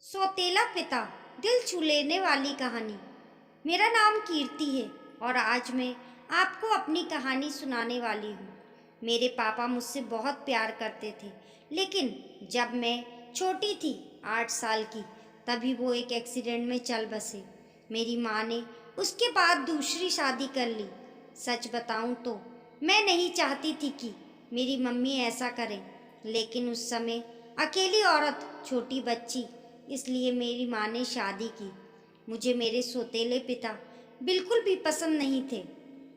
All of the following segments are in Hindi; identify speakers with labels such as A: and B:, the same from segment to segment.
A: सौतेला पिता, दिल छू लेने वाली कहानी। मेरा नाम कीर्ति है और आज मैं आपको अपनी कहानी सुनाने वाली हूँ। मेरे पापा मुझसे बहुत प्यार करते थे, लेकिन जब मैं छोटी थी, 8 साल की, तभी वो एक एक्सीडेंट में चल बसे। मेरी माँ ने उसके बाद दूसरी शादी कर ली। सच बताऊँ तो मैं नहीं चाहती थी कि मेरी मम्मी ऐसा करें, लेकिन उस समय अकेली औरत, छोटी बच्ची, इसलिए मेरी माँ ने शादी की। मुझे मेरे सौतेले पिता बिल्कुल भी पसंद नहीं थे।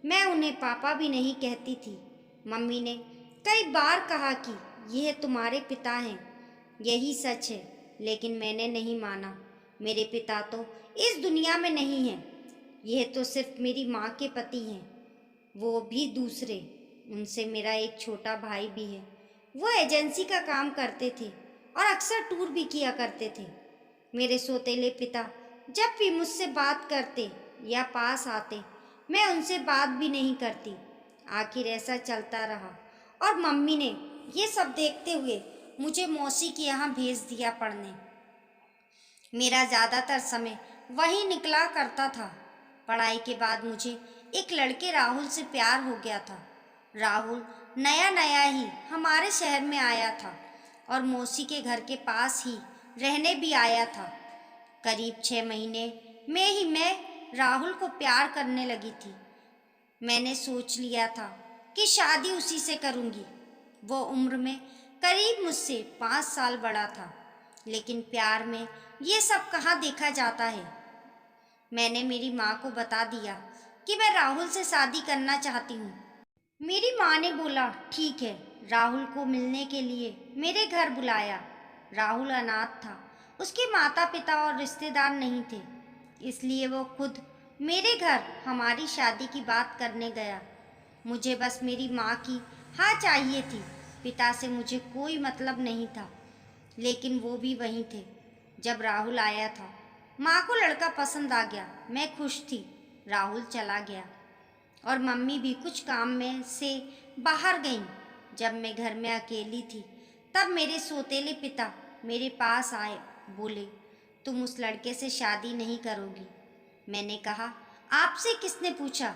A: मैं उन्हें पापा भी नहीं कहती थी। मम्मी ने कई बार कहा कि यह तुम्हारे पिता हैं, यही सच है, लेकिन मैंने नहीं माना। मेरे पिता तो इस दुनिया में नहीं हैं। यह तो सिर्फ मेरी माँ के पति हैं, वो भी दूसरे। उनसे मेरा एक छोटा भाई भी है। वो एजेंसी का काम करते थे और अक्सर टूर भी किया करते थे। मेरे सौतेले पिता जब भी मुझसे बात करते या पास आते, मैं उनसे बात भी नहीं करती। आखिर ऐसा चलता रहा और मम्मी ने ये सब देखते हुए मुझे मौसी के यहाँ भेज दिया पढ़ने। मेरा ज़्यादातर समय वहीं निकला करता था। पढ़ाई के बाद मुझे एक लड़के राहुल से प्यार हो गया था। राहुल नया नया ही हमारे शहर में आया था और मौसी के घर के पास ही रहने भी आया था। करीब 6 महीने में ही मैं राहुल को प्यार करने लगी थी। मैंने सोच लिया था कि शादी उसी से करूँगी। वो उम्र में करीब मुझसे 5 साल बड़ा था, लेकिन प्यार में ये सब कहाँ देखा जाता है। मैंने मेरी माँ को बता दिया कि मैं राहुल से शादी करना चाहती हूँ। मेरी माँ ने बोला ठीक है। राहुल को मिलने के लिए मेरे घर बुलाया। राहुल अनाथ था, उसके माता पिता और रिश्तेदार नहीं थे, इसलिए वो खुद मेरे घर हमारी शादी की बात करने गया। मुझे बस मेरी माँ की हाँ चाहिए थी। पिता से मुझे कोई मतलब नहीं था, लेकिन वो भी वहीं थे जब राहुल आया था। माँ को लड़का पसंद आ गया। मैं खुश थी। राहुल चला गया और मम्मी भी कुछ काम में से बाहर गईं। जब मैं घर में अकेली थी, तब मेरे सौतेले पिता मेरे पास आए, बोले तुम उस लड़के से शादी नहीं करोगी। मैंने कहा आपसे किसने पूछा,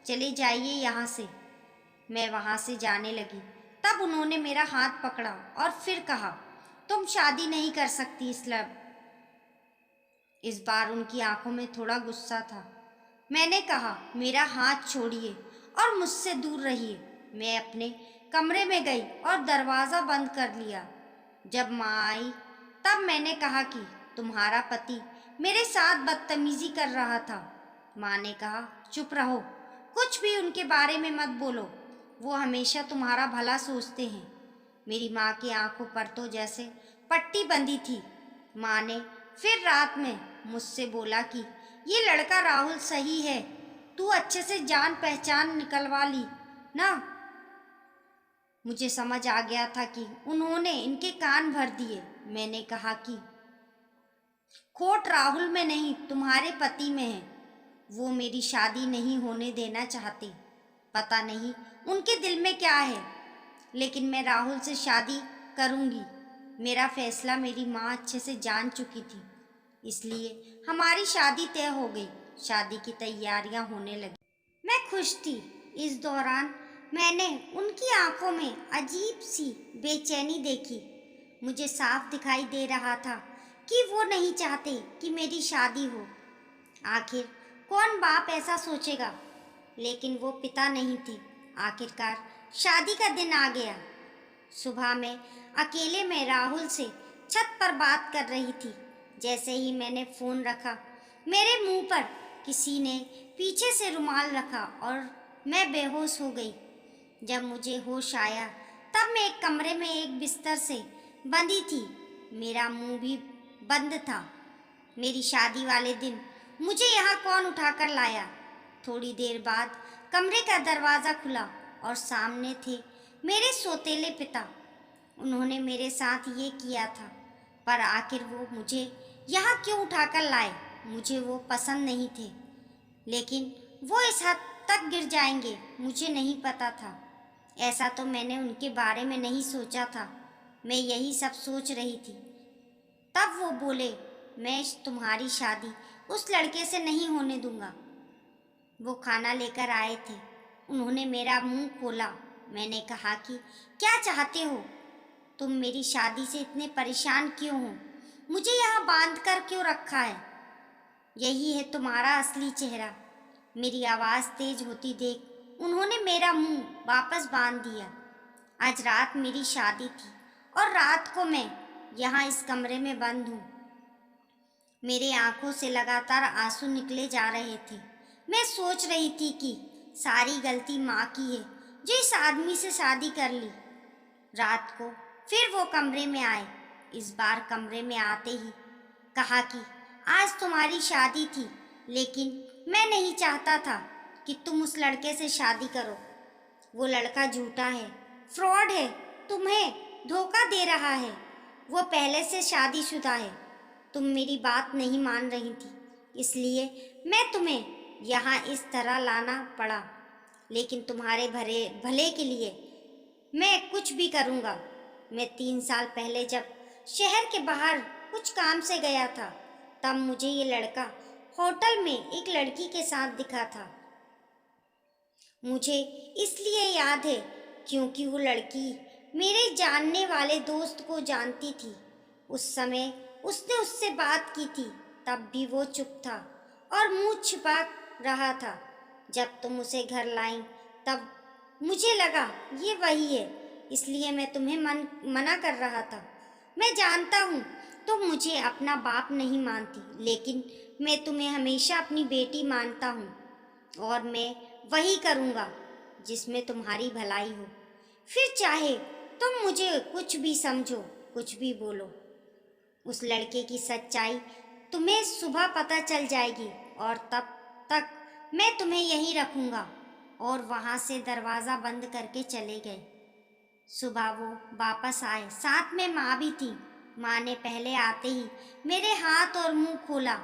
A: चले जाइए यहाँ से। मैं वहाँ से जाने लगी, तब उन्होंने मेरा हाथ पकड़ा और फिर कहा तुम शादी नहीं कर सकती इस बार उनकी आंखों में थोड़ा गुस्सा था। मैंने कहा मेरा हाथ छोड़िए और मुझसे दूर रहिए। मैं अपने कमरे में गई और दरवाज़ा बंद कर लिया। जब माँ आई, तब मैंने कहा कि तुम्हारा पति मेरे साथ बदतमीजी कर रहा था। माँ ने कहा चुप रहो, कुछ भी उनके बारे में मत बोलो, वो हमेशा तुम्हारा भला सोचते हैं। मेरी माँ की आंखों पर तो जैसे पट्टी बंधी थी। माँ ने फिर रात में मुझसे बोला कि ये लड़का राहुल सही है, तू अच्छे से जान पहचान निकलवा ली ना। मुझे समझ आ गया था कि उन्होंने इनके कान भर दिए। मैंने कहा कि खोट राहुल में नहीं, तुम्हारे पति में है। वो मेरी शादी नहीं होने देना चाहते। पता नहीं उनके दिल में क्या है, लेकिन मैं राहुल से शादी करूँगी। मेरा फैसला मेरी माँ अच्छे से जान चुकी थी, इसलिए हमारी शादी तय हो गई। शादी की तैयारियां होने लगी। मैं खुश थी। इस दौरान मैंने उनकी आंखों में अजीब सी बेचैनी देखी। मुझे साफ दिखाई दे रहा था कि वो नहीं चाहते कि मेरी शादी हो। आखिर कौन बाप ऐसा सोचेगा, लेकिन वो पिता नहीं थे। आखिरकार शादी का दिन आ गया। सुबह में अकेले में राहुल से छत पर बात कर रही थी। जैसे ही मैंने फ़ोन रखा, मेरे मुंह पर किसी ने पीछे से रुमाल रखा और मैं बेहोश हो गई। जब मुझे होश आया, तब मैं एक कमरे में एक बिस्तर से बंधी थी। मेरा मुंह भी बंद था। मेरी शादी वाले दिन मुझे यहाँ कौन उठाकर लाया? थोड़ी देर बाद कमरे का दरवाज़ा खुला और सामने थे मेरे सौतेले पिता। उन्होंने मेरे साथ ये किया था, पर आखिर वो मुझे यहाँ क्यों उठाकर लाए? मुझे वो पसंद नहीं थे, लेकिन वो इस हद तक गिर जाएंगे मुझे नहीं पता था। ऐसा तो मैंने उनके बारे में नहीं सोचा था। मैं यही सब सोच रही थी। तब वो बोले मैं तुम्हारी शादी उस लड़के से नहीं होने दूंगा। वो खाना लेकर आए थे। उन्होंने मेरा मुंह खोला। मैंने कहा कि क्या चाहते हो? तुम मेरी शादी से इतने परेशान क्यों हो? मुझे यहाँ बांध कर क्यों रखा है? यही है तुम्हारा असली चेहरा। मेरी आवाज़ तेज होती देख उन्होंने मेरा मुंह वापस बांध दिया। आज रात मेरी शादी थी और रात को मैं यहाँ इस कमरे में बंद हूँ। मेरे आंखों से लगातार आंसू निकले जा रहे थे। मैं सोच रही थी कि सारी गलती माँ की है जो इस आदमी से शादी कर ली। रात को फिर वो कमरे में आए। इस बार कमरे में आते ही कहा कि आज तुम्हारी शादी थी, लेकिन मैं नहीं चाहता था कि तुम उस लड़के से शादी करो। वो लड़का झूठा है, फ्रॉड है, तुम्हें धोखा दे रहा है। वो पहले से शादीशुदा है। तुम मेरी बात नहीं मान रही थी, इसलिए मैं तुम्हें यहाँ इस तरह लाना पड़ा। लेकिन तुम्हारे भले भले के लिए मैं कुछ भी करूँगा। मैं 3 साल पहले जब शहर के बाहर कुछ काम से गया था, तब मुझे ये लड़का होटल में एक लड़की के साथ दिखा था। मुझे इसलिए याद है क्योंकि वो लड़की मेरे जानने वाले दोस्त को जानती थी। उस समय उसने उससे बात की थी, तब भी वो चुप था और मुंह छिपा रहा था। जब तुम उसे घर लाई तब मुझे लगा ये वही है, इसलिए मैं तुम्हें मना कर रहा था। मैं जानता हूँ तुम मुझे अपना बाप नहीं मानती, लेकिन मैं तुम्हें हमेशा अपनी बेटी मानता हूँ और मैं वही करूँगा जिसमें तुम्हारी भलाई हो। फिर चाहे तुम मुझे कुछ भी समझो, कुछ भी बोलो। उस लड़के की सच्चाई तुम्हें सुबह पता चल जाएगी और तब तक मैं तुम्हें यहीं रखूँगा। और वहाँ से दरवाज़ा बंद करके चले गए। सुबह वो वापस आए, साथ में माँ भी थी। माँ ने पहले आते ही मेरे हाथ और मुंह खोला।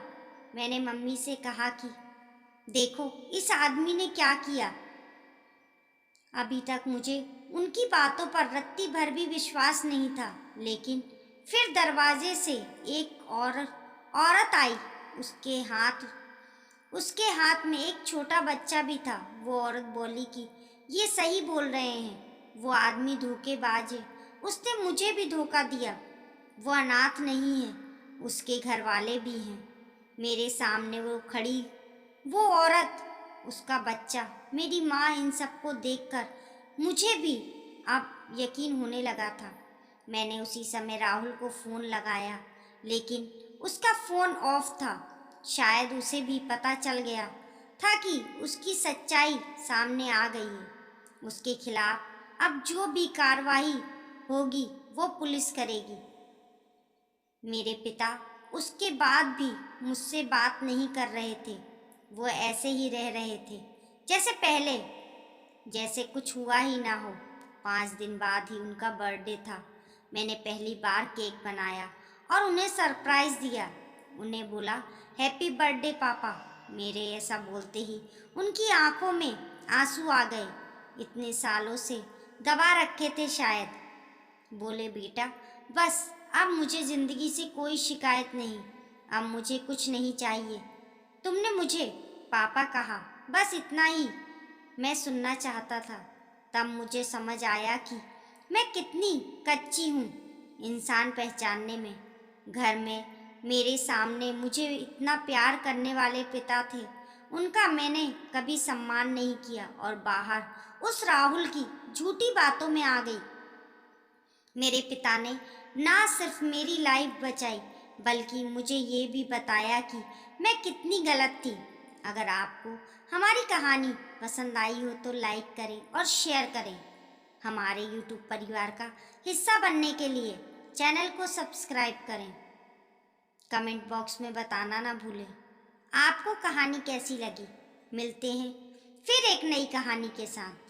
A: मैंने मम्मी से कहा कि देखो इस आदमी ने क्या किया। अभी तक मुझे उनकी बातों पर रत्ती भर भी विश्वास नहीं था, लेकिन फिर दरवाजे से एक औरत आई। उसके हाथ में एक छोटा बच्चा भी था। वो औरत बोली कि ये सही बोल रहे हैं, वो आदमी धोखेबाज है। उसने मुझे भी धोखा दिया। वो अनाथ नहीं है, उसके घर वाले भी हैं। मेरे सामने वो औरत, उसका बच्चा, मेरी माँ, इन सबको देखकर मुझे भी अब यकीन होने लगा था। मैंने उसी समय राहुल को फ़ोन लगाया, लेकिन उसका फ़ोन ऑफ था। शायद उसे भी पता चल गया था कि उसकी सच्चाई सामने आ गई है। उसके खिलाफ अब जो भी कार्रवाई होगी वो पुलिस करेगी। मेरे पिता उसके बाद भी मुझसे बात नहीं कर रहे थे। वो ऐसे ही रह रहे थे जैसे पहले, जैसे कुछ हुआ ही ना हो। 5 दिन बाद ही उनका बर्थडे था। मैंने पहली बार केक बनाया और उन्हें सरप्राइज़ दिया। उन्हें बोला हैप्पी बर्थडे पापा। मेरे ऐसा बोलते ही उनकी आंखों में आंसू आ गए। इतने सालों से दबा रखे थे शायद। बोले बेटा बस अब मुझे ज़िंदगी से कोई शिकायत नहीं। अब मुझे कुछ नहीं चाहिए। तुमने मुझे पापा कहा, बस इतना ही मैं सुनना चाहता था। तब मुझे समझ आया कि मैं कितनी कच्ची हूँ इंसान पहचानने में। घर में मेरे सामने मुझे इतना प्यार करने वाले पिता थे, उनका मैंने कभी सम्मान नहीं किया और बाहर उस राहुल की झूठी बातों में आ गई। मेरे पिता ने ना सिर्फ मेरी लाइफ बचाई, बल्कि मुझे ये भी बताया कि मैं कितनी गलत थी। अगर आपको हमारी कहानी पसंद आई हो तो लाइक करें और शेयर करें। हमारे YouTube परिवार का हिस्सा बनने के लिए चैनल को सब्सक्राइब करें। कमेंट बॉक्स में बताना ना भूलें आपको कहानी कैसी लगी। मिलते हैं फिर एक नई कहानी के साथ।